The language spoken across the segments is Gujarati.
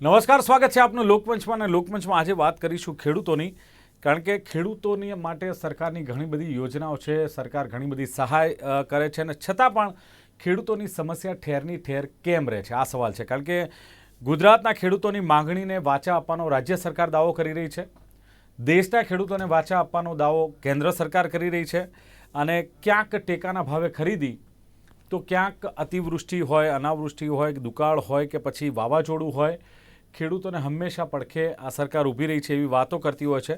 નમસ્કાર, સ્વાગત છે આપનું લોકમંચમાં. અને લોકમંચમાં આજે વાત કરીશું ખેડૂતોની, કારણ કે ખેડૂતોની માટે સરકારની ઘણી બધી યોજનાઓ છે, સરકાર ઘણી બધી સહાય કરે છે, અને છતાં પણ ખેડૂતોની સમસ્યા ઠેરની ઠેર કેમ રહે છે, આ સવાલ છે. કારણ કે ગુજરાતના ખેડૂતોની માંગણીને વાચા આપવાનો રાજ્ય સરકાર દાવો કરી રહી છે, દેશના ખેડૂતોને વાચા આપવાનો દાવો કેન્દ્ર સરકાર કરી રહી છે, અને ક્યાંક ટેકાના ભાવે ખરીદી તો ક્યાંક અતિવૃષ્ટિ હોય, અનાવૃષ્ટિ હોય, દુકાળ હોય કે પછી વાવાઝોડું હોય, ખેડૂતોને હંમેશા પડખે આ સરકાર ઊભી રહી છે એવી વાતો કરતી હોય છે.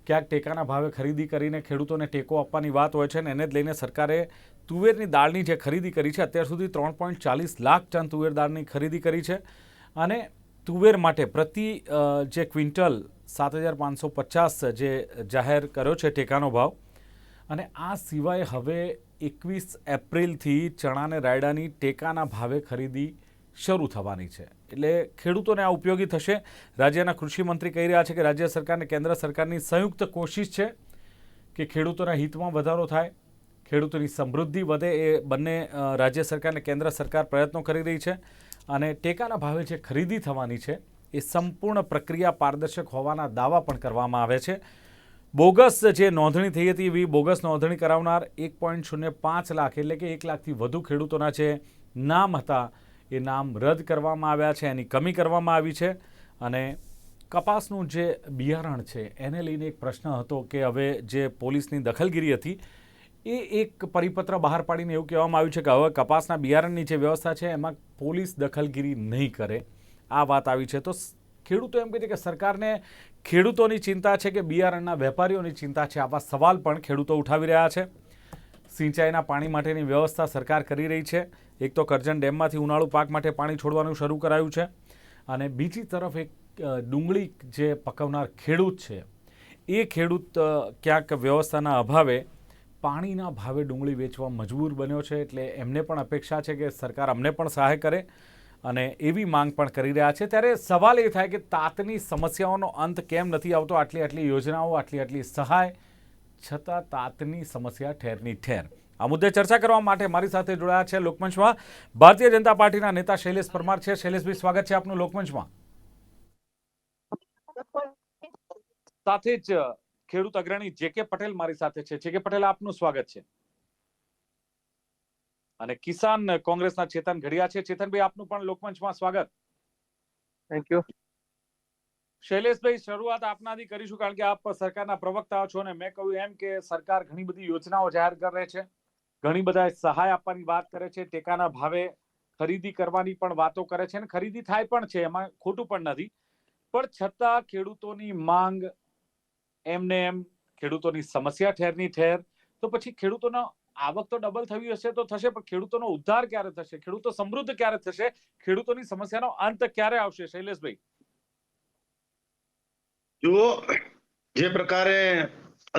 ક્યાંક ટેકાના ભાવે ખરીદી કરીને ખેડૂતોને ટેકો આપવાની વાત હોય છે, અને એને જ લઈને સરકારે તુવેરની દાળની જે ખરીદી કરી છે, અત્યાર સુધી 3.40 લાખ ટન તુવેર દાળની ખરીદી કરી છે, અને તુવેર માટે પ્રતિ જે ક્વિન્ટલ 7,550 જે જાહેર કર્યો છે ટેકાનો ભાવ. અને આ સિવાય હવે 21 એપ્રિલથી ચણાને રાયડાની ટેકાના ભાવે ખરીદી શરૂ થવાની છે, એટલે ખેડૂતોને આ ઉપયોગી થશે. રાજ્યના કૃષિ મંત્રી કહી રહ્યા છે કે રાજ્ય સરકાર અને કેન્દ્ર સરકારની સંયુક્ત કોશિશ છે કે ખેડૂતોના હિતમાં વધારો થાય, ખેડૂતોની સમૃદ્ધિ વધે, એ બંને રાજ્ય સરકાર અને કેન્દ્ર સરકાર પ્રયત્નો કરી રહી છે. અને ટેકાના ભાવે જે ખરીદી થવાની છે એ સંપૂર્ણ પ્રક્રિયા પારદર્શક હોવાના દાવા પણ કરવામાં આવે છે. બોગસ જે નોંધણી થઈ હતી એવી બોગસ નોંધણી કરાવનાર 1.05 લાખ એટલે કે 1 લાખથી વધુ ખેડૂતોના જે નામ હતા એ નામ રદ કરવામાં આવ્યા છે, એની કમી કરવામાં આવી છે. અને કપાસનું જે બિયારણ છે એને લઈને એક પ્રશ્ન હતો કે હવે જે પોલીસની દખલગીરી હતી એ એક પરિપત્ર બહાર પાડીને એવું કહેવામાં આવ્યું છે કે હવે કપાસના બિયારણની જે વ્યવસ્થા છે એમાં પોલીસ દખલગીરી નહીં કરે, આ વાત આવી છે. તો ખેડૂતો એમ કહે છે કે સરકારને ખેડૂતોની ચિંતા છે કે બિયારણના વેપારીઓની ચિંતા છે, આવા સવાલ પણ ખેડૂતો ઉઠાવી રહ્યા છે. સિંચાઈના પાણી માટેની વ્યવસ્થા સરકાર કરી રહી છે. એક તો કરજણ ડેમમાંથી ઉનાળુ પાક માટે પાણી છોડવાનું શરૂ કરાયું છે, અને બીજી તરફ એક ડુંગળી જે પકવનાર ખેડૂત છે એ ખેડૂત ક્યાંક વ્યવસ્થાના અભાવે પાણીના ભાવે ડુંગળી વેચવા મજબૂર બન્યો છે. એટલે એમને પણ અપેક્ષા છે કે સરકાર અમને પણ સહાય કરે, અને એવી માંગ પણ કરી રહ્યા છે. ત્યારે સવાલ એ થાય કે તાતની સમસ્યાઓનો અંત કેમ નથી આવતો? આટલી યોજનાઓ, આટલી સહાય, છતાં તાતની સમસ્યા ઠેરની ઠેર. આ મુદ્દે ચર્ચા કરવા માટે મારી સાથે જોડાયા છે લોકમંચમાં ભારતીય જનતા પાર્ટીના નેતા શૈલેષ પરમાર છે. શૈલેષભાઈ, સ્વાગત છે આપનું લોકમંચમાં. સાથે જ ખેડૂત અગ્રણી જે.કે. પટેલ મારી સાથે છે. જે.કે. પટેલ, આપનું સ્વાગત છે. અને કિસાન કોંગ્રેસના ચેતન ઘડિયા છે. ચેતનભાઈ, આપનું પણ લોકમંચમાં સ્વાગત. Thank you. શૈલેષભાઈ, શરૂઆત આપનાથી કરીશું, કારણ કે આપ સરકારના પ્રવક્તા છો, અને મેં કહ્યું એમ કે સરકાર ઘણી બધી યોજનાઓ જાહેર કરે છે, ઘણી બધા સહાય આપવાની વાત કરે છે, ટેકાના ભાવે ખરીદી કરવાની પણ વાતો કરે છે, અને ખરીદી થાય પણ છે, એમાં ખોટું પણ નથી. પણ છતાં ખેડૂતોની માંગ એમને એમ, ખેડૂતોની સમસ્યા ઠેરની ઠેર. તો પછી ખેડૂતોનો આવક તો ડબલ થવી હશે તો થશે, પણ ખેડૂતોનો ઉદ્ધાર ક્યારે થશે? ખેડૂતો સમૃદ્ધ ક્યારે થશે? ખેડૂતોની સમસ્યાનો અંત ક્યારે આવશે? શૈલેષભાઈ, જુઓ, જે પ્રકારે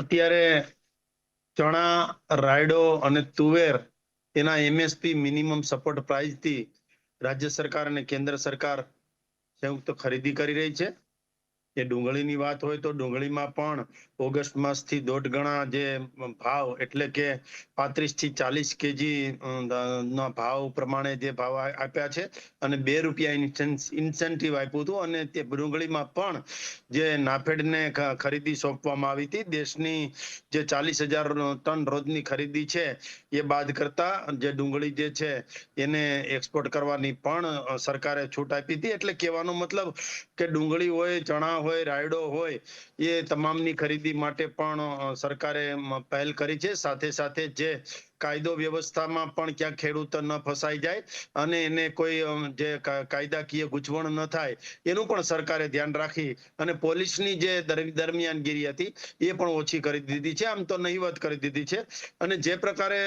અત્યારે ચણા, રાયડો અને તુવેર એના MSP મિનિમમ સપોર્ટ પ્રાઇસ થી રાજ્ય સરકાર અને કેન્દ્ર સરકાર સંયુક્ત ખરીદી કરી રહી છે. એ ડુંગળીની વાત હોય તો ડુંગળીમાં પણ ઓગસ્ટ માસથી 1.5 ગણા જે ભાવ, એટલે કે 35 થી 40 કેજી ના ભાવ પ્રમાણે જે ભાવ આપ્યા છે, અને 2 રૂપિયા ઇન્સેન્ટિવ આપ્યું હતું. અને તે ડુંગળીમાં પણ જે નાફેડને ખરીદી સોંપવામાં આવી હતી, દેશની જે 40,000 ટન રોજની ખરીદી છે એ બાદ કરતા જે ડુંગળી જે છે એને એક્સપોર્ટ કરવાની પણ સરકારે છૂટ આપી હતી. એટલે કહેવાનો મતલબ કે ડુંગળી હોય, ચણા હોય, રાયડો હોય, એ તમામની ખરીદી માટે પણ સરકારે પહેલ કરી છે. સાથે સાથે જે કાયદો વ્યવસ્થામાં પણ ક્યાંક ખેડૂત ન ફસાઈ જાય અને એને કોઈ જે કાયદાકીય ગૂંચવણ ન થાય એનું પણ સરકારે ધ્યાન રાખી અને પોલીસની જે દરમિયાનગીરી હતી એ પણ ઓછી કરી દીધી છે, આમ તો નહીવત કરી દીધી છે. અને જે પ્રકારે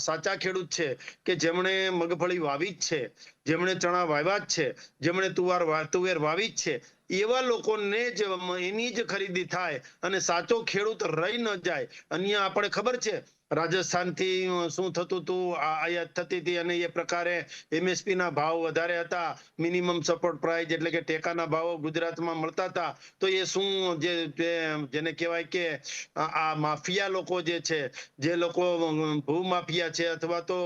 સાચા ખેડૂત છે કે જેમણે મગફળી વાવી જ છે, જેમણે ચણા વાવ્યા જ છે, જેમણે તુવેર વાવી જ છે, એવા લોકોને જ એની જ ખરીદી થાય અને સાચો ખેડૂત રહી ન જાય. અહીંયા આપણે ખબર છે રાજસ્થાનથી શું થતું હતું, આયાત થતી હતી અને એ પ્રકારે એમએસપી ના ભાવ વધારે હતા, મિનિમમ સપોર્ટ પ્રાઇસ એટલે કે ટેકાના ભાવો ગુજરાતમાં મળતા હતા. તો એ શું જેને કહેવાય કે આ માફિયા લોકો જે છે, જે લોકો ભૂમાફિયા છે અથવા તો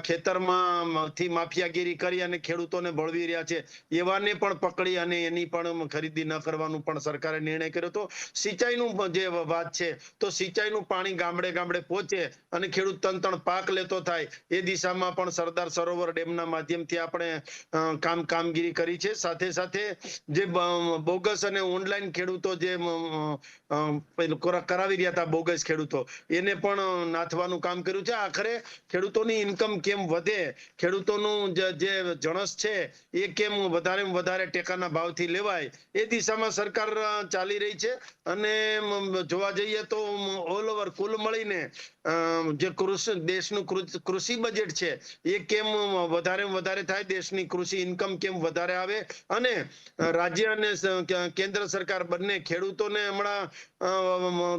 ખેતરમાં થી માફિયાગીરી કરી અને ખેડૂતોને બળવી રહ્યા છે, એવાને પણ પકડી અને એની પણ ખરીદી ન કરવાનું પણ સરકારે નિર્ણય કર્યો હતો. સિંચાઈનું જે વાત છે, તો સિંચાઈનું પાણી ગામડે ગામડે પહોંચે અને ખેડૂત ત્રણ પાક લેતો થાય, એ દિશામાં પણ સરદાર સરોવર ડેમના માધ્યમથી આપણે કામગીરી કરી છે. સાથે સાથે જે બોગસ અને ઓનલાઈન ખેડૂતો જે કરાવી રહ્યા હતા, બોગસ ખેડૂતો, એને પણ નાથવાનું કામ કર્યું છે. આખરે ખેડૂતોની ઇન્કમ કેમ વધે, ખેડૂતોનું જે જણસ છે એ કેમ વધારે ટેકાના ભાવથી લેવાય, એ દિશામાં સરકાર ચાલી રહી છે. અને જોવા જઈએ તો ઓલ ઓવર કુલ મળીને જે દેશનું કૃષિ બજેટ છે એ કેમ વધારે થાય, દેશની કૃષિ ઇન્કમ કેમ વધારે આવે, અને રાજ્ય અને કેન્દ્ર સરકાર બંને ખેડૂતોને હમણાં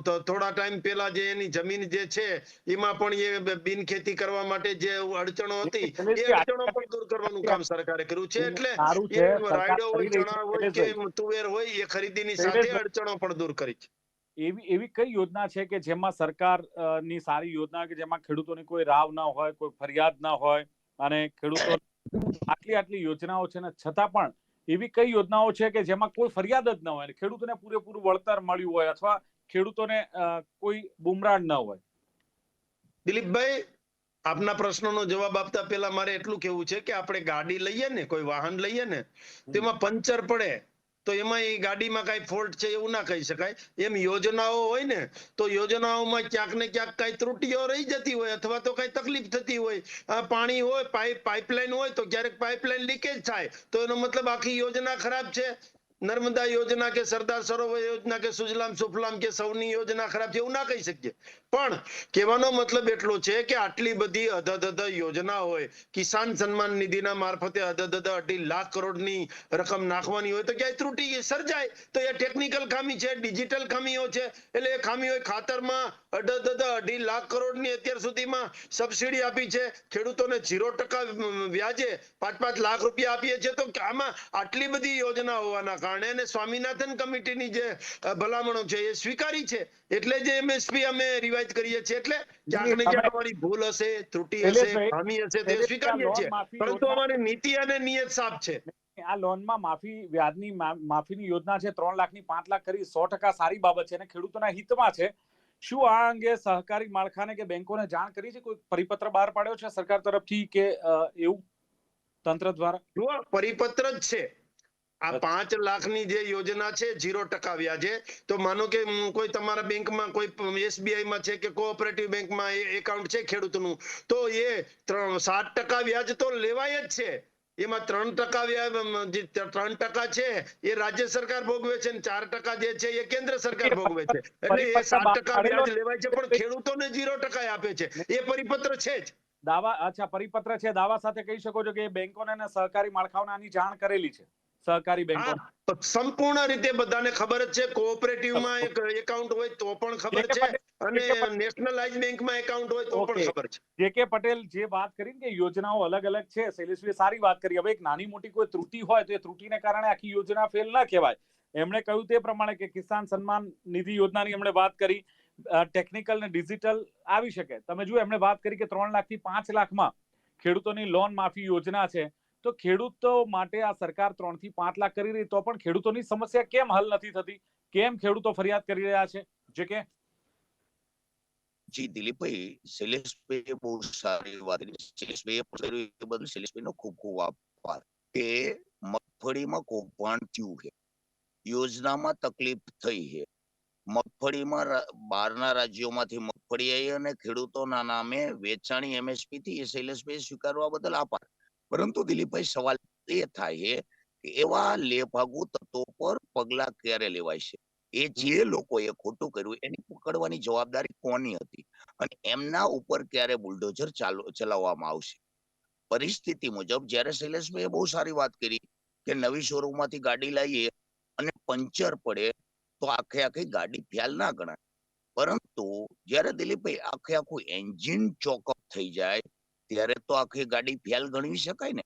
થોડા ટાઈમ પહેલા જે એની જમીન જે છે એમાં પણ એ બિનખેતી કરવા માટે જે અડચણો હતી, એ અડચણો પણ દૂર કરવાનું કામ સરકારે કર્યું છે. એટલે સારું એ છે, સરકાર રાયડો હોય, કરી રહી છે. ચણા હોય કે તુવેર હોય, એ ખરીદીની સાથે શૈલેષભાઈ, અડચણો પણ દૂર કરી છે. એવી કઈ યોજના છે કે જેમાં સરકાર ની સારી યોજના કે જેમાં ખેડૂતોની કોઈ રાવ ના હોય, કોઈ ફરિયાદ ના હોય, અને ખેડૂતો આટલી યોજનાઓ છે ને છતાં પણ એવી કઈ યોજનાઓ છે કે જેમાં કોઈ ફરિયાદ જ ન હોય, ખેડૂતોને પૂરેપૂરું વળતર મળ્યું હોય, અથવા ખેડૂતોને કોઈ બુમરાણ ન હોય? દિલીપભાઈ, આપના પ્રશ્નનો જવાબ આપતા પહેલા મારે એટલું કેવું છે કે આપણે ગાડી લઈએ ને, કોઈ વાહન લઈએ ને, તેમાં પંચર પડે તો એમાં એ ગાડીમાં કઈ ફોલ્ટ છે એવું ના કહી શકાય. એમ યોજનાઓ હોય ને, તો યોજનાઓમાં ક્યાંક ને ક્યાંક કઈ ત્રુટીઓ રહી જતી હોય અથવા તો કઈ તકલીફ થતી હોય. પાણી હોય, પાઇપલાઇન હોય, તો ક્યારેક પાઇપલાઇન લીકેજ થાય તો એનો મતલબ આખી યોજના ખરાબ છે. નર્મદા યોજના કે સરદાર સરોવર યોજના કે સુજલામ સુફલામ કે સૌની યોજના ખરાબ છે એવું ના કહી શકીએ. પણ કહેવાનો મતલબ એટલો છે કે આટલી બધી અધધ યોજના હોય, કિસાન સન્માન નિધિના મારફતે અધધ 2.5 લાખ કરોડની રકમ નાખવાની હોય, તો ક્યાંય ત્રુટી સર્જાય તો એ ટેકનિકલ ખામી છે, ડિજિટલ ખામીઓ છે. એટલે એ ખામી હોય, ખાતરમાં અડધ 2.5 લાખ કરોડની અત્યાર સુધીમાં સબસિડી આપી છે, ખેડૂતોને 0% વ્યાજે 5-5 લાખ રૂપિયા આપીએ છીએ. તો આમાં આટલી બધી યોજના હોવાના કારણે અને સ્વામિનાથન કમિટીની જે ભલામણો છે એ સ્વીકારી છે, એટલે જે એમએસપી અમે રિવાઇઝ કરીએ છીએ. એટલે ક્યાંક ને ક્યાંક અમારી ભૂલ હશે, ત્રુટી હશે, ખામી હશે, તે સ્વીકારીએ છીએ, પરંતુ અમારી નીતિ અને નિયત સાફ છે. આ લોનમાં વ્યાજની માફીની યોજના છે, 3 લાખની 5 લાખ કરી, 100% સારી બાબત છે અને ખેડૂતોના હિતમાં છે. શું આ અંગે સહકારી માળખાને કે બેંકોને જાણ કરી છે? કોઈ પરિપત્ર બહાર પાડ્યો છે સરકાર તરફથી કે એવું તંત્ર દ્વારા? જો પરિપત્ર જ છે. આ 5 લાખની જે યોજના છે 0% વ્યાજે, તો માનો કે કોઈ તમારા બેંકમાં, કોઈ એસબીઆઈ માં છે કે કોઓપરેટિવ બેંકમાં એકાઉન્ટ છે ખેડૂતનું, તો એ 7% વ્યાજ તો લેવાય જ છે. એમાં 3% વ્યાજ, જે 3% છે એ રાજ્ય સરકાર ભોગવે છે, અને 4% જે છે એ કેન્દ્ર સરકાર ભોગવે છે. એટલે એ 7% વ્યાજ લેવાય છે, પણ ખેડૂતોને 0% આપે છે. એ પરિપત્ર છે જ. અચ્છા, પરિપત્ર છે. દાવા સાથે કહી શકો છો કે બેંકોને અને સહકારી માળખાઓને આની જાણ કરેલી છે? સહકારી બેંકો સંપૂર્ણ રીતે બધાને ખબર જ છે. કોઓપરેટિવમાં એક એકાઉન્ટ હોય તો પણ ખબર છે, અને નેશનલાઇઝ બેંકમાં એકાઉન્ટ હોય તો પણ ખબર છે. જે કે પટેલ જે વાત કરી કે યોજનાઓ અલગ અલગ છે, શૈલેષભાઈ સારી વાત કરી. હવે એક નાની મોટી કોઈ ત્રુટી હોય તો એ ત્રુટીને કારણે આખી યોજના ફેલ ના કહેવાય. એમણે કહ્યું તે પ્રમાણે કે કિસાન સન્માન નિધિ યોજનાની એમણે વાત કરી, ટેકનિકલ ને ડિજિટલ આવી શકે. તમે જુઓ, એમણે વાત કરી કે 3 લાખથી 5 લાખમાં ખેડૂતોની લોન માફી યોજના છે. તો ખેડૂતો માટે આ સરકાર 3 થી 5 લાખ કરી રહી, તો પણ ખેડૂતોની સમસ્યા કેમ હલ નથી થતી? કેમ ખેડૂતો ફરિયાદ કરી રહ્યા છે? જે કે જી દિલીપભાઈ, શૈલેષભાઈએ બહુ સારી વાત કરી. શૈલેષભાઈએ કર્યું એ બદલ શૈલેષભાઈનો ખૂબ ખૂબ આભાર. કે મગફળીમાં કૌભાંડ થયું છે, યોજનામાં તકલીફ થઈ છે, મગફળીમાં બહારના રાજ્યોમાંથી મગફળી આવી અને ખેડૂતોના નામે વેચાણી એમએસપી થી, એ શૈલેષભાઈ સ્વીકારવા બદલ આભાર. પરંતુ દિલીપભાઈ, સવાલ એ થાય છે કે એવા લેભાગુ તત્વો પર પગલા ક્યારે લેવાય છે? એ જે લોકોએ ખોટું કર્યું એની પકડવાની જવાબદારી કોની હતી, અને એમના ઉપર ક્યારે બુલડોઝર ચલાવવામાં આવશે? પરિસ્થિતિ મુજબ જ્યારે શૈલેષભાઈએ બહુ સારી વાત કરી કે નવી શોરૂમમાંથી ગાડી લાવીએ અને પંચર પડે તો આખી ગાડી ફેલ ના ગણાય. પરંતુ જ્યારે દિલીપભાઈ આખું એન્જિન ચોકઅપ થઈ જાય ત્યારે તો આખી ગાડી ફેલ ગણવી શકાય ને.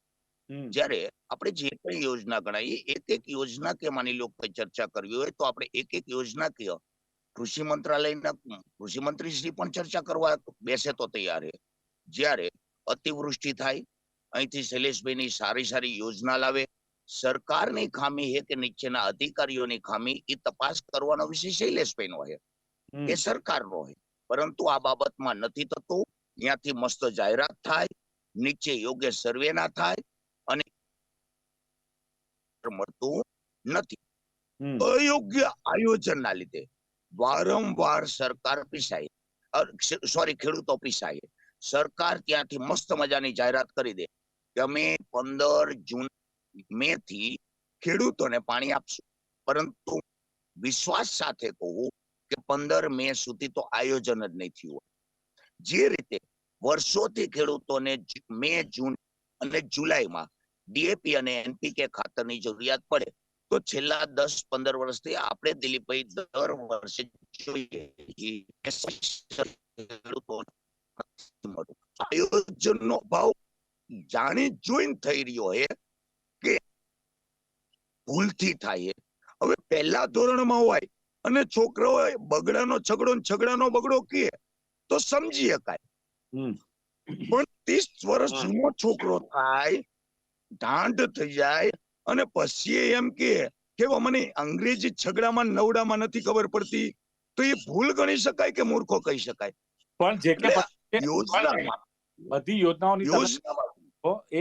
જ્યારે આપણે જે પણ યોજના ગણાવીએ એક યોજનાકીય માની લો કોઈ ચર્ચા કરવી હોય તો આપણે એક યોજનાકીય કૃષિ મંત્રાલયના કૃષિ મંત્રીશ્રી પણ ચર્ચા કરવા બેસે તો તૈયાર છે. જ્યારે અતિવૃષ્ટિ થાય અહીંથી શૈલેષભાઈની સારી યોજના લાવે, સરકારની ખામી છે કે નીચેના અધિકારીઓની ખામી એ તપાસ કરવાનો વિષય શૈલેષભાઈનો છે, એ સરકારનો છે. પરંતુ આ બાબતમાં નથી થતું. ત્યાંથી મસ્ત જાહેરાત થાય, નીચે યોગ્ય સર્વે ના થાય અને મળતું નથી. અયોગ્ય આયોજનના લીધે વારંવાર સરકાર પીસાય, ખેડૂતો પીસાય. સરકાર ત્યાંથી મસ્ત મજાની જાહેરાત કરી દે કે અમે 15 મે થી ખેડૂતોને પાણી આપશું, પરંતુ વિશ્વાસ સાથે કહું કે 15 મે સુધી તો આયોજન જ નહીં થયું. જે રીતે વર્ષોથી ખેડૂતોને મે, જૂન અને જુલાઈમાં ડીએપી અને એનપીકે ખાતરની જરૂરિયાત પડે તો છેલ્લા 10-15 વર્ષથી આપણે દિલીપભાઈ દર વર્ષે જોઈએ આયોજનનો અભાવ જાણી જોઈને થઈ રહ્યો છે કે ભૂલથી થાય. હવે પહેલા ધોરણમાં હોય અને છોકરાઓ છગડાનો બગડો કહે તો સમજી શકાય, પણ 30 વર્ષ જૂનો છોકરો થાય, ઢાંઢ થઈ જાય અને પછી એમ કે મને અંગ્રેજી છગડામાં નવડામાં નથી ખબર પડતી, તો એ ભૂલ ગણી શકાય કે મૂર્ખો કહી શકાય? પણ જે કે યોજનામાં બધી યોજનાઓની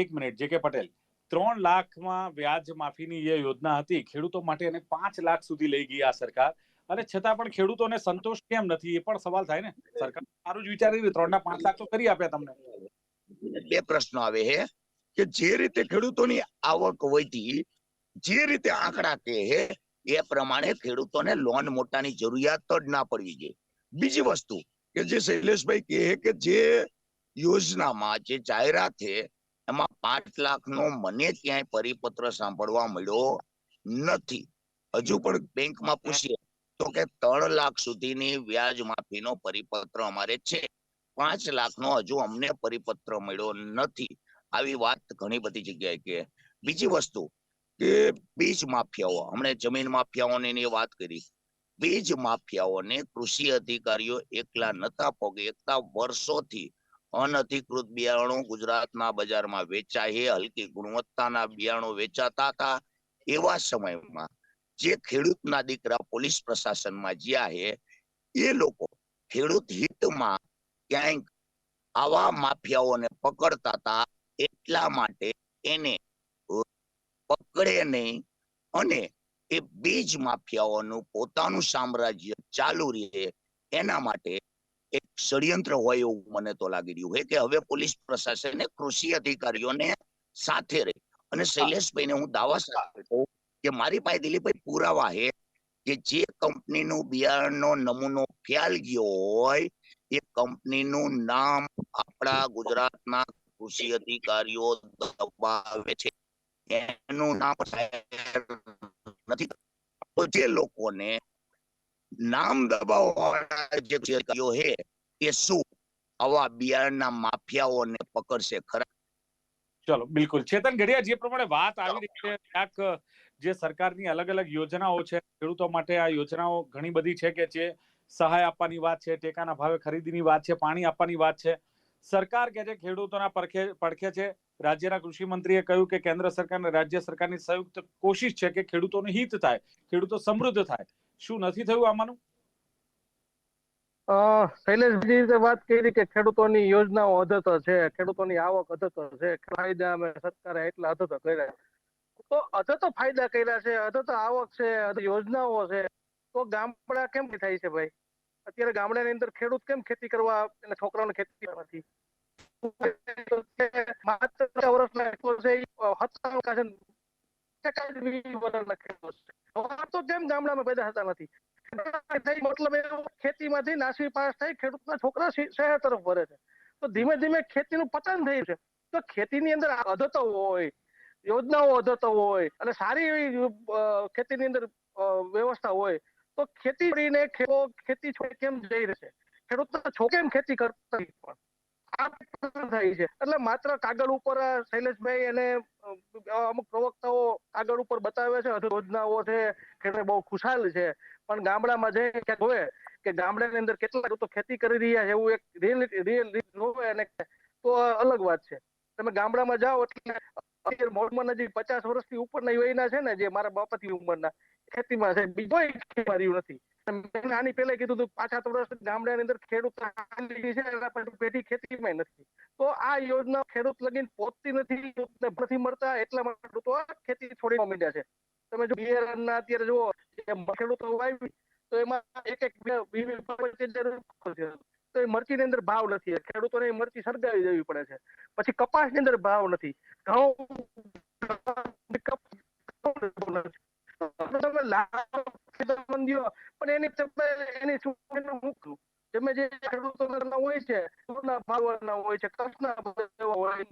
એક મિનિટ, જે કે પટેલ 3 લાખમાં વ્યાજ માફીની જે યોજના હતી ખેડૂતો માટે, એને 5 લાખ સુધી લઈ ગઈ આ સરકાર, અને છતાં પણ ખેડૂતોને સંતોષ કેમ નથી એ પણ સવાલ થાય ને. સરકાર સારું જ વિચારી રહી, 3 ના 5 લાખ તો કરી આપ્યા તમને. બે પ્રશ્નો આવે છે કે જે રીતે ખેડૂતોની આવક વધી, જે રીતે આંકડા કહે એ પ્રમાણે ખેડૂતોને લોન મોટાની જરૂરિયાત જ ના પડવી જોઈએ. બીજી વસ્તુ કે જે શૈલેષભાઈ કહે કે જે યોજનામાં જે જાહેરાત છે એમાં 5 લાખનો મને ક્યાંય પરિપત્ર સાંભળવા મળ્યો નથી. હજુ પણ બેંકમાં પૂછીએ તો કે 3 લાખ સુધીની વ્યાજ માફીનો પરિપત્ર અમારે છે, 5 લાખનો હજુ અમને પરિપત્ર મળ્યો નથી. આવી વાત ઘણી બધી જગ્યાએ કે. બીજી વસ્તુ કે બીજ માફિયાઓ, હમણે જમીન માફિયાઓની વાત કરી, બીજ માફિયાઓને કૃષિ અધિકારીઓ એકલા નતા પગેકતા. વર્ષોથી અનધિકૃત બિયારણો ગુજરાતના બજારમાં વેચાય, હલકી ગુણવત્તાના બિયારણો વેચાતા હતા. એવા સમયમાં જે ખેડૂતના દીકરા પોલીસ પ્રશાસનમાં જ્યાં છે એ લોકો ખેડૂત હિતમાં ક્યાંક આવા માફિયાઓને પકડતા હતા, એટલા માટે એને પકડે નહીં અને એ બીજ માફિયાઓનું પોતાનું સામ્રાજ્ય ચાલુ રહે એના માટે એક ષડયંત્ર હોય એવું મને તો લાગી રહ્યું છે કે હવે પોલીસ પ્રશાસને કૃષિ અધિકારીઓને સાથે રહી. અને શૈલેષભાઈને હું દાવા સાથે કહું કે મારી પાસે દિલીપભાઈ પુરાવા છે કે જે કંપનીનું બિયારણનો નમૂનો ફેલ ગયો હોય એ કંપનીનું નામ આપણા ગુજરાતના કૃષિ અધિકારીઓ દબાવે છે, એનું નામ નથી. તો જે લોકોને નામ દબાવવાવાળા જે અધિકારીઓ છે એ શું આવા બિયારણના માફિયાઓને પકડશે ખરા? ચલો, બિલકુલ. ચેતન ગઢિયા, જે પ્રમાણે વાત આવી રહી છે, ક્યાંક જે સરકારની અલગ અલગ યોજનાઓ છે ખેડૂતો માટે, આ યોજનાઓ ઘણી બધી છે કે જે સહાય આપવાની વાત છે, ટેકાના ભાવે ખરીદીની વાત છે, પાણી આપવાની વાત છે. સરકાર કે જે ખેડૂતોના પડખે છે. રાજ્યના કૃષિ મંત્રીએ કહ્યું કે કેન્દ્ર સરકાર અને રાજ્ય સરકારની સંયુક્ત કોશિશ છે કે ખેડૂતોનું હિત થાય, ખેડૂતો સમૃદ્ધ થાય. શું નથી થયું આમાંનું? શૈલેષજી વાત કરી કે ખેડૂતોની યોજનાઓ અધતર છે, ખેડૂતોની આવક અધતર છે, ફાયદા અમે સરકારે એટલા અધતર કર્યા. તો અધતર ફાયદા કર્યા છે, અધતર આવક છે, યોજનાઓ છે, તો ગામડા કેમ થાય છે ભાઈ? અત્યારે ગામડાની અંદર ખેડૂત કેમ ખેતી કરવા, એના છોકરાઓને ખેતી નથી? માત્ર વર્ષના તો કેમ ગામડામાં પેદા થતા નથી? મતલબ ખેતીમાંથી નાસવી પાસ થઈ ખેડૂતના છોકરા શહેર તરફ વળે છે. તો ધીમે ધીમે ખેતીનું પતન થયું છે. તો ખેતીની અંદર અધતો હોય, યોજનાઓ અધતો હોય અને સારી એવી ખેતીની અંદર વ્યવસ્થા હોય તો ખેતી કરીને ખેતી છોડી કેમ જઈ રહેશે? ખેડૂત કેમ ખેતી કરતા નથી પણ આ પ્રશ્ન થાય છે. એટલે માત્ર કાગળ ઉપર શૈલેષભાઈ અને અમુક પ્રવક્તાઓ કાગળ ઉપર બતાવે છે, યોજનાઓ છે, ખેડૂત બહુ ખુશાલ છે, પણ ગામડામાં જઈને ક્યાંક જોવે કે ગામડાની અંદર કેટલા ખેડૂતો ખેતી કરી રહ્યા છે એવું એક રિયલ જોવે અને તો અલગ વાત છે. તમે ગામડામાં જાઓ એટલે મોડમાં નજીક 50 વર્ષથી ઉપરના વયના છે ને, જે મારા બાપાથી ઉંમરના ખેતીમાં છે, બીજો ખેતીમાં રહ્યું નથી. મેં આની પહેલા કીધું હતું 5-7 વર્ષ ગામડાની અંદર ખેડૂત છે, એના પછી પેઢી ખેતીમાં નથી. તો આ યોજના ખેડૂત લગીન પહોંચતી નથી મળતા, એટલા માટે ખેડૂતો ખેતી છોડી માંડ્યા છે. તમે જો બિયારણના અત્યારે જુઓ ખેડૂતો વાવી તો એમાં એક તો એ મરચીની અંદર ભાવ નથી, ખેડૂતોને મરચી સળગાવી દેવી પડે છે. પછી કપાસની અંદર ભાવ નથી, પણ એની તમે જે ખેડૂતો હોય છે, ભાવ હોય છે, કચ્છના હોય,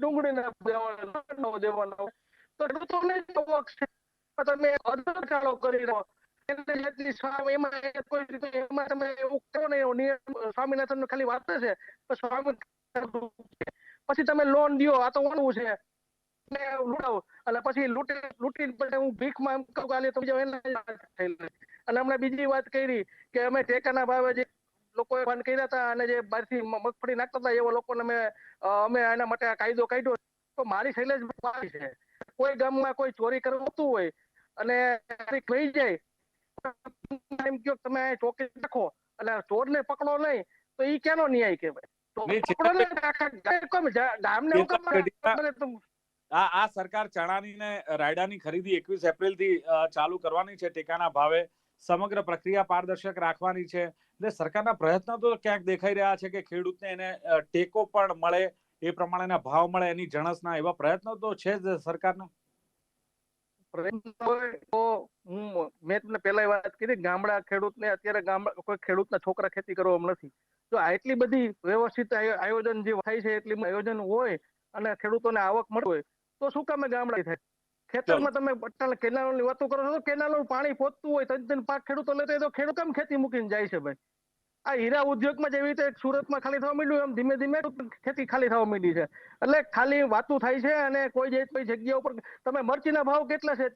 ડુંગળીના દેવાના હોય, તો ખેડૂતોને તમે અધચાળો કરી રહ્યો. સ્વામિનાથન ખાલી વાત છે, પછી તમે લોન દો, આ તો ઓણવું છે, લૂંટાવો અને પછી લૂંટીને હું ભીખમાં એમ કહું અને હમણાં બીજી વાત કરી કે અમે ટેકાના ભાવે જે લોકોએ બંધ કર્યા હતા અને જે બહારથી મગફળી નાખતા હતા એવા લોકોને અમે એના માટે આ કાયદો કાઢ્યો. તો મારી શૈલેષભાઈ છે, કોઈ ગામમાં કોઈ ચોરી કરતું હોય અને લઈ જાય, એમ કહો તમે ચોકી રાખો અને ચોરને પકડો નહીં, તો ઈ ક્યાંનો ન્યાય કહેવાય? આ સરકાર ચણાની ને રાયડાની ખરીદી 21 એપ્રિલ થી ચાલુ કરવાની છે, ટેકાના ભાવે સમગ્ર પ્રક્રિયા પારદર્શક રાખવાની છે. એટલે સરકારના પ્રયત્નો તો ક્યાંક દેખાઈ રહ્યા છે કે ખેડૂતને એને ટેકો પણ મળે, એ પ્રમાણેના ભાવ મળે, એની જણસના એવા પ્રયત્નો તો છે જ સરકારના. મેં તમને પહેલા વાત કરી, ગામડા ખેડૂતને અત્યારે કોઈ ખેડૂતના છોકરા ખેતી કરવા નથી. તો આટલી બધી વ્યવસ્થિત આયોજન જે થાય છે, એટલી આયોજન હોય અને ખેડૂતોને આવક મળે હોય તો શું કામે ગામડા થાય? ખેતરમાં તમે કેનાલોની વાતો કરો છો, તો કેનાલનું પાણી પહોંચતું હોય, તદ્દન પાક ખેડૂતો લેતા હોય તો ખેડૂત કેમ ખેતી મૂકીને જાય છે ભાઈ? આ હીરા ઉદ્યોગમાં જેવી રીતે સુરતમાં ખાલી થવા માંડ્યું, એમ ધીમે ધીમે ખેતી ખાલી થવા માંડી છે. એટલે ખાલી વાતું થાય છે અને કોઈ જગ્યા ઉપર તમે મરચીના ભાવ કેટલા છે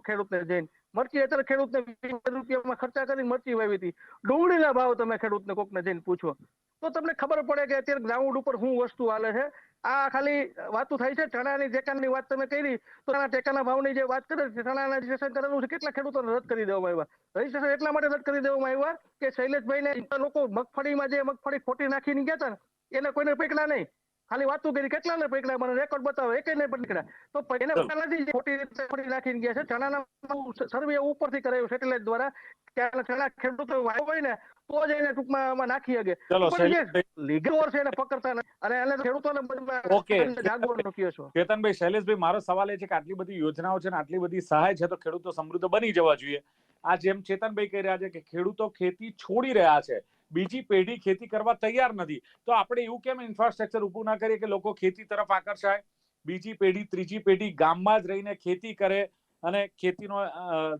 ખેડૂતને જઈને? મરચી અત્યારે ખેડૂતને 20 રૂપિયામાં ખર્ચા કરી મરચી વાવી હતી. ડુંગળીના ભાવ તમે ખેડૂતને કોકને જઈને પૂછો તો તમને ખબર પડે કે અત્યારે ગ્રાઉન્ડ ઉપર શું વસ્તુ હાલે છે. આ ખાલી વાતું થાય છે. ચણાની ટેકાની વાત તમે કરી તો ટેકાના ભાવની જે વાત કરે છે, ચણાના રજીસ્ટ્રેશન કરેલું છે, કેટલા ખેડૂતોને રદ કરી દેવામાં આવ્યા. રજીસ્ટ્રેશન એટલા માટે રદ કરી દેવામાં આવ્યા કે શૈલેષભાઈને લોકો મગફળીમાં જે મગફળી ખોટી નાખીને ગયા હતા ને, એને કોઈને પકડ્યા નહીં. ખાલી વાતું કરી, કેટલાને પકડ્યા મને રેકોર્ડ બતાવો, એક નહીં પકડ્યા. તો એને નથી, ખોટી રીતે ખોટી નાખીને ગયા છે. ચણાના સર્વે ઉપરથી કરાયું સેટેલાઇટ દ્વારા, ચણા ખેડૂતો વાવ્યો હોય ને તો જ એને ટૂંકમાં નાખી શકે. લીગલ ઓર છે એને પકડતા નથી અને એને ખેડૂતોને જાગવાનું કહો છો. કેતનભાઈ, શૈલેષભાઈ, મારો સવાલ એ છે કે આટલી બધી યોજનાઓ છે ને આટલી બધી સહાય છે, તો ખેડૂતો સમૃદ્ધ બની જવા જોઈએ. આ જેમ ચેતનભાઈ કહી રહ્યા છે કે ખેડૂતો ખેતી છોડી રહ્યા છે, બીજી પેઢી ખેતી કરવા તૈયાર નથી, તો આપણે એવું કેમ ઇન્ફ્રાસ્ટ્રક્ચર ઊભું ના કરીએ કે લોકો ખેતી તરફ આકર્ષાય, બીજી પેઢી ત્રીજી પેઢી ગામમાં જ રહીને ખેતી કરે અને ખેતીનો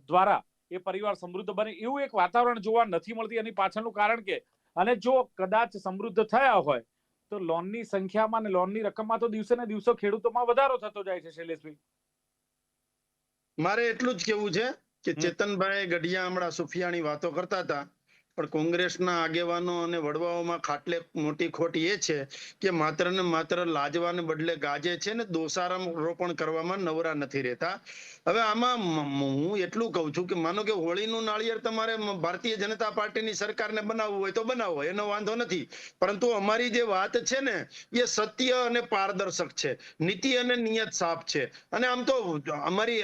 દ્વારા એ પરિવાર સમૃદ્ધ બને? એવું એક વાતાવરણ જોવા નથી મળતી. એની પાછળનું કારણ કે, અને જો કદાચ સમૃદ્ધ થયા હોય તો લોનની સંખ્યામાં અને લોનની રકમમાં તો દિવસે ને દિવસો ખેડૂતોમાં વધારો થતો જાય છે. શૈલેષભાઈ, મારે એટલું જ કેવું છે કે ચેતનભાઈ ગઢિયા હમણાં સુફિયાની વાતો કરતા હતા, પણ કોંગ્રેસના આગેવાનો અને વડવાઓમાં ખાટલે મોટી ખોટ એ છે કે માત્ર ને માત્ર લાજવાને બદલે ગાજે છે ને દોષારોપણ કરવામાં નવરા નથી રહેતા. હવે આમાં હું એટલું કહું છું કે માનો કે હોળીનું નાળિયેર તમારે ભારતીય જનતા પાર્ટીની સરકારને બનાવવું હોય તો બનાવો, એનો વાંધો નથી, પરંતુ અમારી જે વાત છે ને એ સત્ય અને પારદર્શક છે, નીતિ અને નિયત સાફ છે. અને આમ તો અમારી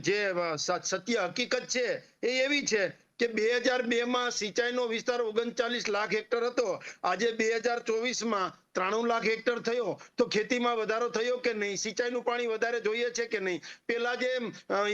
જે સત્ય હકીકત છે એ એવી છે કે 2002 માં સિંચાઈનો વિસ્તાર 39 લાખ હેક્ટર હતો, આજે 2024 માં 93 લાખ હેક્ટર થયો, તો ખેતીમાં વધારો થયો કે નહીં? સિંચાઈનું પાણી વધારે જોઈએ છે કે નહીં? પેલા જે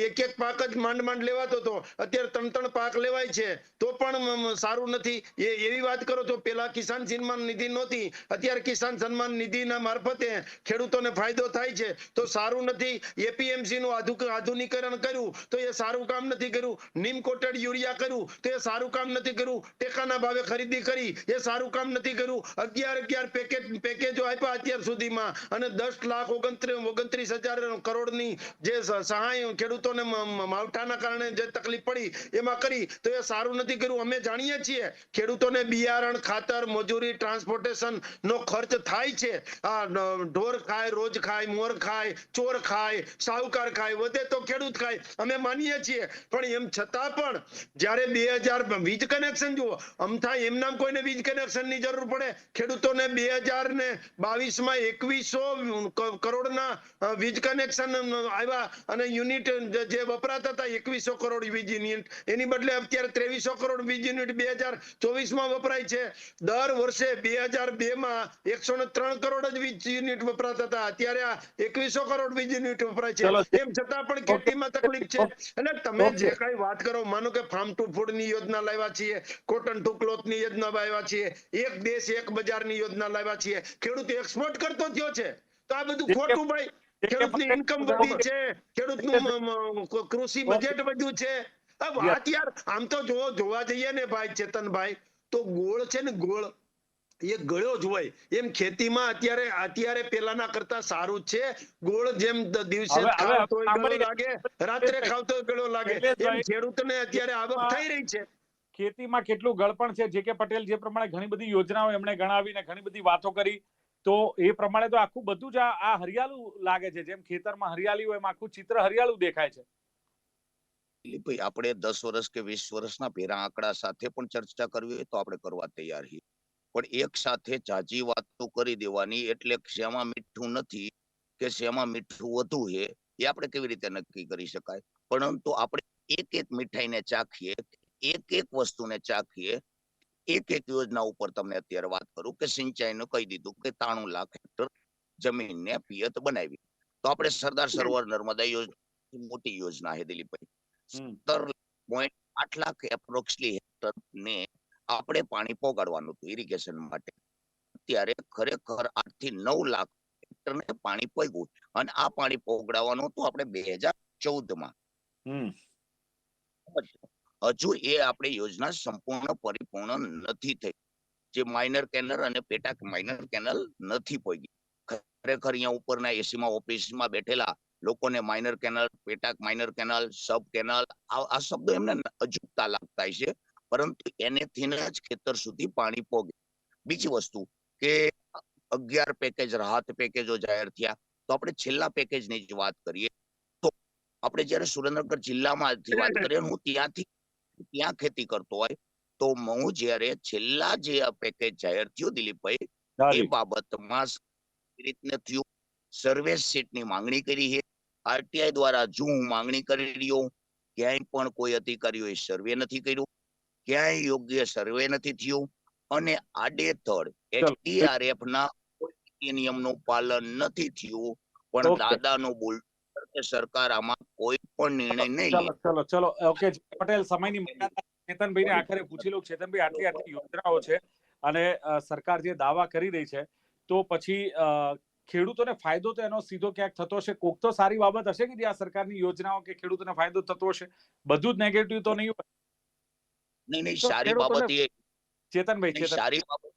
એક એક પાક જ માંડ લેવાતો હતો, અત્યારે 3 પાક લેવાય છે તો પણ સારું નથી. એવી વાત કરો તો પેલા કિસાન સન્માન નિધિ નહોતી, અત્યારે કિસાન સન્માન નિધિના મારફતે ખેડૂતોને ફાયદો થાય છે તો સારું નથી. એપીએમસી નું આધુનિકરણ કર્યું તો એ સારું કામ નથી કર્યું. નીમ કોટેડ યુરિયા કર્યું તો એ સારું કામ નથી કર્યું. ટેકાના ભાવે ખરીદી કરી એ સારું કામ નથી કર્યું. 11 પેકેજો આપ્યા અત્યાર સુધીમાં અને 10,29,000 કરોડની જે સહાય ખેડૂતોને માવઠાના કારણે જે તકલીફ પડી એમાં કરી તો એ સારું નથી કર્યું. અમે જાણીએ છીએ ખેડૂતોને બિયારણ, ખાતર, મજૂરી, ટ્રાન્સપોર્ટેશન નો ખર્ચ થાય છે. આ ઢોર ખાય, રોજ ખાય, મોર ખાય, ચોર ખાય, સાહુકાર ખાય, વધે તો ખેડૂત ખાય, અમે માનીએ છીએ. પણ એમ છતાં પણ જ્યારે 2000 વીજ કનેક્શન જુઓ, અમથા એમ નામ કોઈને વીજ કનેક્શન ની જરૂર પડે? ખેડૂતોને 2022 માં 2100 કરોડના વીજ કનેક્શન આવ્યા અને યુનિટ જે વપરાતા હતા 2100 કરોડ વીજ યુનિટ, એની બદલે અત્યારે 2300 કરોડ વીજ યુનિટ 2024 માં વપરાય છે. દર વર્ષે 2002 માં 103 કરોડ જ વીજ યુનિટ વપરાતા હતા, અત્યારે આ 2100 કરોડ વીજ યુનિટ વપરાય છે. એમ છતાં પણ ખેતીમાં તકલીફ છે. અને તમે જે કઈ વાત કરો, માનો કે ફાર્મ ટુ ફૂડ ની યોજના લાવ્યા છીએ, કોટન ટુ ક્લોથ ની યોજના લાવ્યા છીએ, એક દેશ એક બજાર ની યોજના લાવ્યા છીએ, ખેડૂત એક્સપોર્ટ કરતો થયો છે, તો આ બધું ખોટું ભાઈ. ખેડૂતની ઇન્કમ વધી છે, ખેડૂતનું કૃષિ બજેટ વધ્યું છે. વાત યાર આમ તો જોવા જઈએ ને ભાઈ ચેતનભાઈ, તો ગોળ છે ને, ગોળ એ ગળ્યો જ હોય. એમ ખેતીમાં અત્યારે પેલાના કરતા સારું છે. ગોળ જેમ દિવસે ખાવ તો ગળો લાગે, રાત્રે ખાવ તો ગળો લાગે, એમ ખેડૂતને અત્યારે આવક થઈ રહી છે. ખેતીમાં કેટલું ગળપણ છે, જે કે પટેલ જે પ્રમાણે ઘણી બધી યોજનાઓ એમણે ગણાવીને ઘણી બધી વાતો કરી, તો એ પ્રમાણે તો આખું બધું જ આ હરિયાળું લાગે છે. જેમ ખેતરમાં હરિયાળી હોય એમ આખું ચિત્ર હરિયાળું દેખાય છે. ભાઈ આપણે 10 વર્ષ કે 20 વર્ષના પેરા આંકડા સાથે પણ ચર્ચા કરવી હોય તો આપણે કરવા તૈયાર છીએ, પણ એક સાથે જાજી વાતો કરી દેવાની એટલે શેમાં મીઠું નથી કે શેમાં મીઠું વધુ છે એ આપણે કેવી રીતે નક્કી કરી શકાય? પરંતુ આપણે એક એક મીઠાઈને ચાખીએ, એક એક વસ્તુને ચાખીએ. એક એક યોજના ઉપર તમને અત્યારે વાત કરું કે સિંચાઈનું કહી દીધું કે 93 લાખ હેક્ટર જમીનને પિયત બનાવી, તો આપણે સરદાર સરોવર નર્મદા યોજના મોટી યોજના છે દિલીપભાઈ. 17.8 લાખ એપ્રોક્સલી હેક્ટર ને આપણે પાણી પોગાડવાનું હતું ઇરિગેશન માટે. અત્યારે ખરેખર 8 થી 9 લાખ હેક્ટરને પાણી પોગ્યું અને આ પાણી પોગડાવવાનું હતું આપણે 2014 માં. હજુ એ આપણી યોજના સંપૂર્ણ પરિપૂર્ણ નથી થઈ. જે માઇનર કેનલ અને પેટા માઇનર કેનલ નથી પહોંચી. ખરેખર અહીંયા ઉપરના એસીમાં ઓફિસમાં બેઠેલા લોકોને માઇનર કેનલ, પેટા માઇનર કેનલ, સબ કેનલ આ શબ્દો એમને અજુકતા લાગતા છે, પરંતુ એનેથી જ ખેતર સુધી પાણી પોગે. બીજી વસ્તુ કે 11 પેકેજ રાહત પેકેજો જાહેર થયા, તો આપણે છેલ્લા પેકેજની જ વાત કરીએ તો આપણે જ્યારે સુરેન્દ્રનગર જિલ્લામાં વાત કરીએ, હું ત્યાં ખેતી કરતો હોય તો હું જ્યારે છેલ્લા જે પેકેજ જાહેર થયું દિલીપભાઈ, એ બાબતમાં રીતને થયું, સર્વે સીટની માંગણી કરી છે. આરટીઆઈ દ્વારા જો હું માંગણી કરી રહ્યો, ક્યાંય પણ કોઈ અધિકારીઓએ સર્વે નથી કર્યું, ક્યાંય યોગ્ય સર્વે નથી થયું અને આડેધડ એચડીઆરએફ ના કોઈ નિયમનું પાલન નથી થયું. પણ દાદાનો બોલ સરકાર આમાં કોઈ પણ નિર્ણય નહીં. ચલો ઓકે પટેલ, સમયની મર્યાદા ચેતનભાઈને આખરે પૂછી લઉં. ચેતનભાઈ, આટલી યોજનાઓ છે અને સરકાર જે દાવા કરી રહી છે, તો પછી ખેડૂતોને ફાયદો તો એનો સીધો ક્યાંક થતો હશે? કોક તો સારી બાબત હશે કે જે આ સરકારની યોજનાઓ કે ખેડૂતોને ફાયદો થતો હશે? બધું જ નેગેટિવ તો નહીં હોય? નહીં, સારી બાબત એ ચેતનભાઈ, સારી બાબત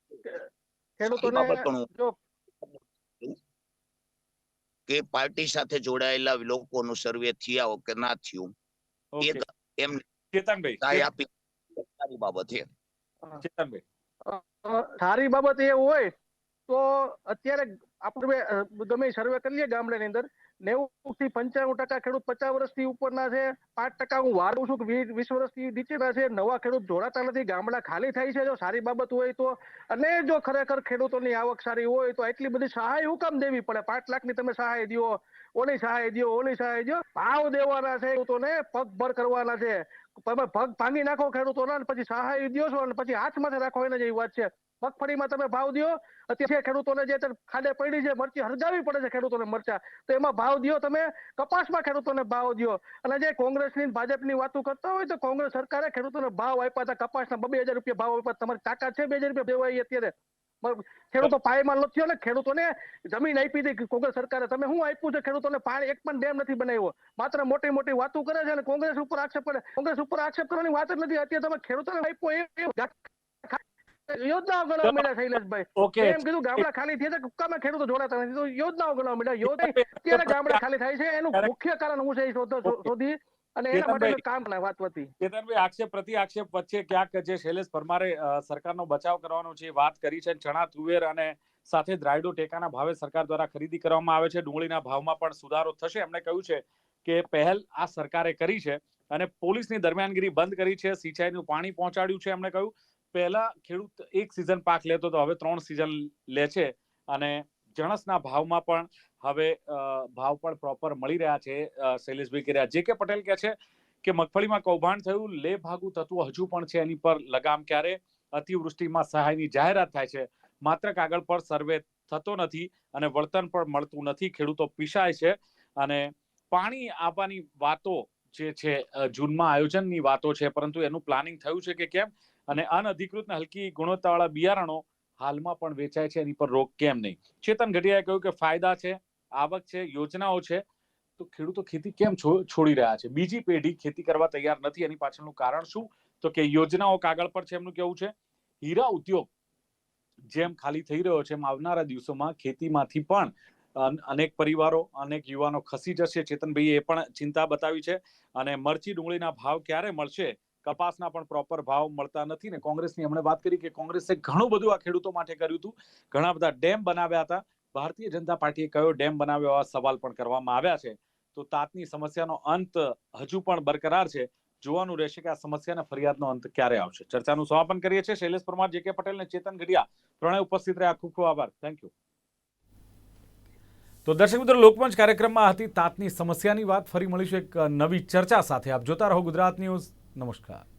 કે પાર્ટી સાથે જોડાયેલા લોકોનું સર્વે થયા કે ના થયું, એમ ચેતનભાઈ સારી બાબત છે. ચેતનભાઈ, સારી બાબત એ હોય તો અત્યારે આપણે ગમે સર્વે કરી લઈએ ગામડાની અંદર, 90 થી 95% ખેડૂત 50 વર્ષથી ઉપરના છે, 5% હું વારું છું કે 20 વર્ષથી નીચેના છે. નવા ખેડૂત જોડાતા નથી, ગામડા ખાલી થાય છે. જો સારી બાબત હોય તો, અને જો ખરેખર ખેડૂતોની આવક સારી હોય તો એટલી બધી સહાય હું કામ દેવી પડે? 5 લાખની તમે સહાય દો, ઓલી સહાય દો, ઓલી સહાય દો. ભાવ દેવાના છે ખેડૂતોને, પગભર કરવાના છે. તમે પગ ભાંગી નાખો ખેડૂતોના અને પછી સહાય દો છો અને પછી હાથ માથે રાખો એના જેવી વાત છે. મગફળીમાં તમે ભાવ દો, અત્યારે ખેડૂતોને જે ખાડે પડી છે મરચી હરગાવી પડે છે ખેડૂતોને મરચા, તો એમાં ભાવ દો તમે. કપાસમાં ખેડૂતોને ભાવ દો. અને જે કોંગ્રેસની ભાજપની વાતો કરતા હોય તો કોંગ્રેસ સરકારે ખેડૂતોને ભાવ આપ્યા હતા, કપાસના 2,000 રૂપિયા ભાવ આપ્યા. તમારી તાકાત છે 2,000 રૂપિયા દેવાય અત્યારે? ખેડૂતો પાયમાલ નથી થયો ને. ખેડૂતોને જમીન આપી હતી કોંગ્રેસ સરકારે, તમે શું આપ્યું છે ખેડૂતોને? પાણી એક પણ ડેમ નથી બનાવ્યો, માત્ર મોટી મોટી વાતો કરે છે અને કોંગ્રેસ ઉપર આક્ષેપ કરે. કોંગ્રેસ ઉપર આક્ષેપ કરવાની વાત જ નથી. અત્યારે તમે ખેડૂતોને આપ્યો યોજનાઓ ગણવા મળ્યા શૈલેષભાઈ. એમ કીધું ગામડા ખાલી થયા છે, કુક્કામાં ખેડૂતો જોડાતા નથી, તો યોજનાઓ ગણવા મળ્યા. યોજના અત્યારે ગામડા ખાલી થાય છે, એનું મુખ્ય કારણ હું છે એ શોધી અને એના માટે કામ વાત હતી. કેતનભાઈ, આક્ષેપ પ્રતિ આક્ષેપ વચ્ચે ક્યાંક જે શૈલેષ પરમારે સરકારનો બચાવ કરવાનો છે વાત કરી છે. ચણા, તુવેર અને સાથે જ રાયડો ટેકાના ભાવે સરકાર દ્વારા ખરીદી કરવામાં આવે છે. ડુંગળીના ભાવમાં પણ સુધારો થશે. એમણે કહ્યું છે કે પહેલ આ સરકારે કરી છે અને પોલીસની દરમિયાનગીરી બંધ કરી છે. સિંચાઈનું પાણી પહોંચાડ્યું છે. એમણે કહ્યું પહેલા ખેડૂત એક સિઝન પાક લેતો તો હવે 3 સિઝન લે છે અને જણસના ભાવમાં પણ હવે ભાવ પણ પ્રોપર મળી રહ્યા છે. શૈલેષભાઈ કહી રહ્યા. જે.કે. પટેલ કહે છે કે મગફળીમાં કૌભાંડ થયું, લે ભાગુ તત્વો હજુ પણ છે, એની પર લગામ ક્યારે? અતિવૃષ્ટિમાં સહાયની જાહેરાત થાય છે, માત્ર કાગળ પર સર્વે થતો નથી અને વળતર પણ મળતું નથી. ખેડૂતો પીસાય છે અને પાણી આપવાની વાતો જે છે જૂનમાં આયોજનની વાતો છે, પરંતુ એનું પ્લાનિંગ થયું છે કે કેમ? અને અનઅધિકૃત ને હલકી ગુણવત્તાવાળા બિયારણો હાલમાં પણ વેચાય છે, એની પર રોક કેમ નહીં? ચેતન ઘડિયાએ કહ્યું કે ફાયદા છે, આવક છે, યોજનાઓ છે, તો ખેડૂતો ખેતી કેમ છોડી રહ્યા છે? બીજી પેઢી ખેતી કરવા તૈયાર નથી. એની પાછળનું કારણ શું? તો કે યોજનાઓ કાગળ પર છે, એમનું કેવું છે. હીરા ઉદ્યોગ જેમ ખાલી થઈ રહ્યો છે, એમ આવનારા દિવસોમાં ખેતીમાંથી પણ અનેક પરિવારો, અનેક યુવાનો ખસી જશે. ચેતનભાઈએ એ પણ ચિંતા બતાવી છે. અને મરચી, ડુંગળીના ભાવ ક્યારે મળશે? કપાસના પણ પ્રોપર ભાવ મળતા નથી. ને કોંગ્રેસની હમણાં વાત કરી કે કોંગ્રેસે ઘણું બધું આ ખેડૂતો માટે કર્યું હતું. ઘણા બધા ડેમ બનાવ્યા હતા. ભારતીય જનતા પાર્ટીએ કયો ડેમ બનાવ્યો, આ સવાલ પણ કરવામાં આવ્યા છે. તો તાતની સમસ્યાનો અંત હજુ પણ બરકરાર છે. જોવાનું રહેશે કે આ સમસ્યાના ફરિયાદનો અંત ક્યારે આવશે. ચર્ચાનું સમાપન કરીએ છીએ. શૈલેષ પરમાર, જે.કે. પટેલ અને ચેતન ઘડિયા ત્રણેય ઉપસ્થિત રહ્યા. ખૂબ ખૂબ આભાર. Thank you. તો દર્શક મિત્રો, લોકમંચ કાર્યક્રમમાં હતી તાતની સમસ્યાની વાત. ફરી મળીશું એક નવી ચર્ચા સાથે. આપ જોતા રહો ગુજરાત ન્યૂઝ. નમસ્કાર.